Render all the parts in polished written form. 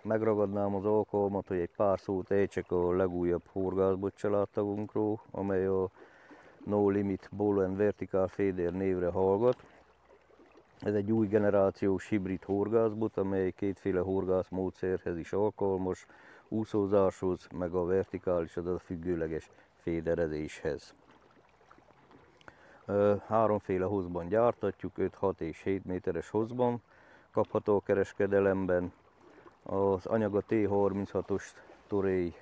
megragadnám az alkalmat, hogy egy pár szót ejtsek a legújabb horgászbot családtagunkról, amely a No Limit Ball and Vertical Feeder névre hallgat. Ez egy új generációs hibrid horgászbot, amely kétféle horgászmódszerhez is alkalmas, úszózáshoz, meg a vertikális, azaz a függőleges féderezéshez. Háromféle hozban gyártatjuk, 5, 6 és 7 méteres hozban, kapható a kereskedelemben. Az anyag a T36-os Toray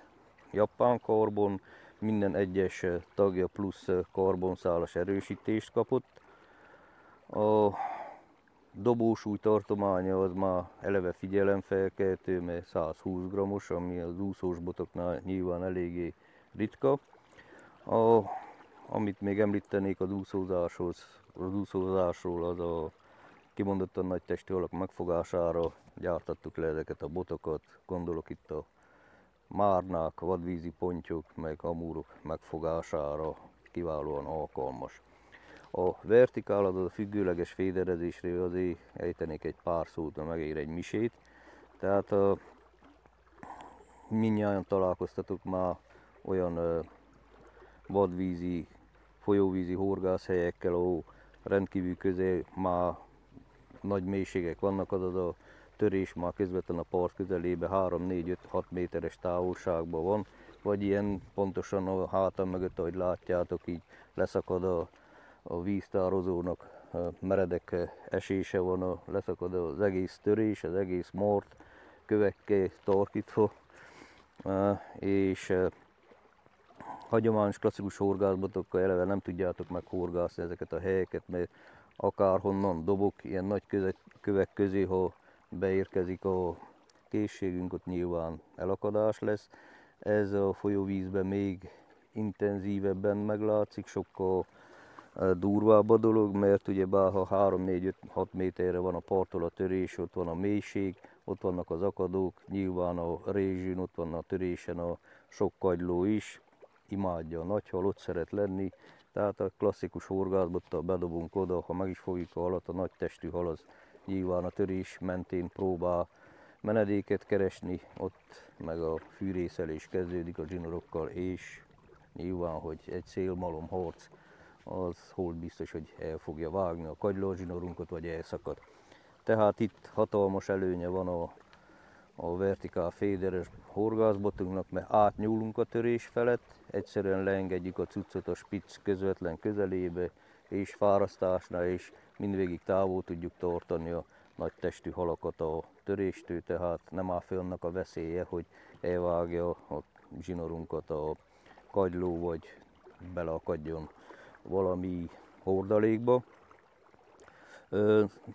japán karbon, minden egyes tagja plusz karbonszálas erősítést kapott. A dobósúly tartománya az már eleve figyelemfelkeltő, mert 120 g-os, ami az úszós botoknál nyilván eléggé ritka. Amit még említenék az úszózásról, az a kimondottan nagy testű halak megfogására gyártattuk le ezeket a botokat. Gondolok itt a márnák, vadvízi pontyok, meg amúrok megfogására kiválóan alkalmas. A vertikál, azaz a függőleges féderezésről azért ejtenék egy pár szót, mert megér egy misét. Tehát mindnyájan találkoztatok már olyan vadvízi, folyóvízi horgászhelyekkel, ahol rendkívül közel már nagy mélységek vannak, azaz a törés már közvetlen a part közelébe 3, 4, 5, 6 méteres távolságban van, vagy ilyen pontosan a hátam mögött, ahogy látjátok, így leszakad a víztározónak, meredek esése van, leszakad az egész törés, az egész mort kövekkel tarkítva, és hagyományos klasszikus horgászbotokkal eleve nem tudjátok meghorgászni ezeket a helyeket, mert akárhonnan dobok ilyen nagy kövek közé, ha beérkezik a készségünk, ott nyilván elakadás lesz. Ez a folyóvízben még intenzívebben meglátszik, sokkal durvább a dolog, mert ugyebár ha 3, 4, 5, 6 méterre van a parttól a törés, ott van a mélység, ott vannak az akadók, nyilván a rézsűn, ott van a törésen a sok kagyló is, imádja a nagyhal, ott szeret lenni, tehát a klasszikus horgászbottal bedobunk oda, ha meg is fogjuk a halat, a nagy testű hal az nyilván a törés mentén próbál menedéket keresni, ott meg a fűrészelés kezdődik a zsinorokkal, és nyilván, hogy egy szélmalom harc, az hold biztos, hogy el fogja vágni a kagylózsinorunkat, vagy elszakad. Tehát itt hatalmas előnye van a vertikál féderes horgászbotunknak, mert átnyúlunk a törés felett, egyszerűen leengedjük a cuccot a spitz közvetlen közelébe, és fárasztásnál is mindvégig távol tudjuk tartani a nagy testű halakat a töréstől, tehát nem áll fel annak a veszélye, hogy elvágja a zsinorunkat a kagyló, vagy beleakadjon valami hordalékba.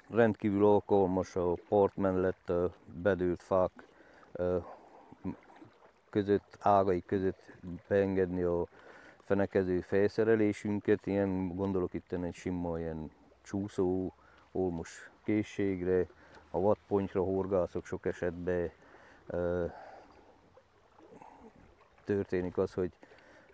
Rendkívül alkalmas a part mellett bedőlt fák között, ágai között beengedni a fenekező felszerelésünket. Ilyen, gondolok itt egy sima ilyen csúszó olmos készségre, a vadpontyra horgászok sok esetben történik az, hogy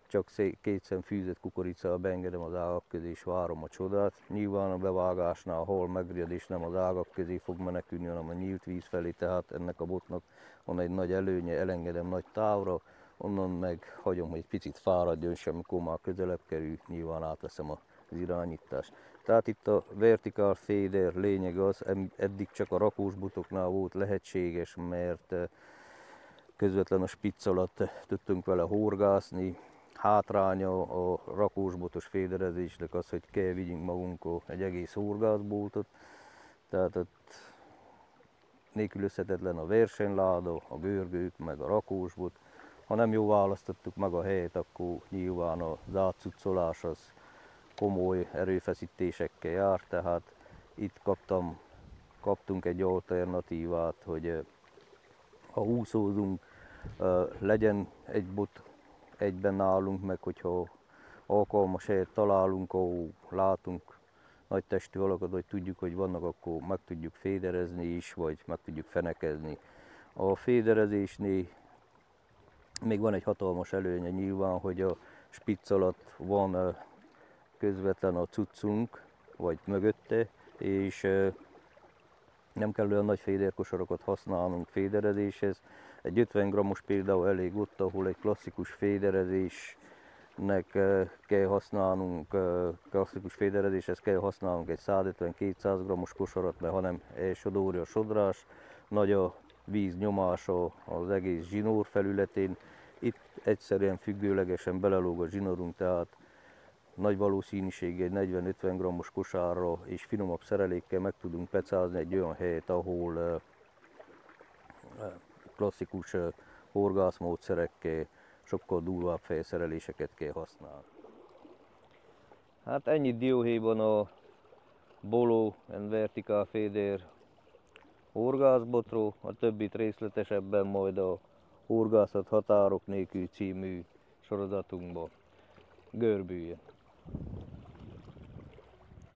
csak két szem fűzött kukoricával beengedem az ágak közé és várom a csodát. Nyilván a bevágásnál a hal megriad és nem az ágak közé fog menekülni, hanem a nyílt víz felé, tehát ennek a botnak van egy nagy előnye, elengedem nagy távra, onnan meg hagyom, hogy egy picit fáradjon, és amikor már közelebb kerül, nyilván átveszem az irányítást. Tehát itt a vertical feeder lényeg az, eddig csak a rakós botoknál volt lehetséges, mert közvetlen a spitz alatt tudtunk vele horgászni. Hátránya a rakósbotos féderezésnek az, hogy kell vigyünk magunkon egy egész horgászboltot, tehát ott nélkülözhetetlen a versenyláda, a görgők, meg a rakósbot. Ha nem jól választottuk meg a helyet, akkor nyilván az átcuccolás az komoly erőfeszítésekkel jár, tehát itt kaptunk egy alternatívát, hogy ha úszózunk, legyen egy bot egyben nálunk, meg hogyha alkalmas helyet találunk, ahol látunk nagy testű halakat, vagy tudjuk, hogy vannak, akkor meg tudjuk féderezni is, vagy meg tudjuk fenekezni. A féderezésnél még van egy hatalmas előnye nyilván, hogy a spitz alatt van közvetlen a cuccunk, vagy mögötte, és Nem kell olyan nagy féderkosarakat használnunk féderezéshez. Egy 50 g-os például elég ott, ahol egy klasszikus féderezésnek kell használnunk, klasszikus féderezéshez kell használnunk egy 150-200 g-os kosarat, mert hanem elsodorja a sodrás, nagy a víz nyomása az egész zsinór felületén. Itt egyszerűen függőlegesen belelóg a zsinórunk, tehát nagy valószínűséggel egy 40-50 g-os kosárra és finomabb szerelékkel meg tudunk pecázni egy olyan helyet, ahol klasszikus horgászmódszerekkel sokkal durvább fejszereléseket kell használni. Hát ennyit dióhéjban a Bolo and Vertical Feder horgászbotról, a többit részletesebben majd a Horgászat határok nélkül című sorozatunkban. Görbüljön!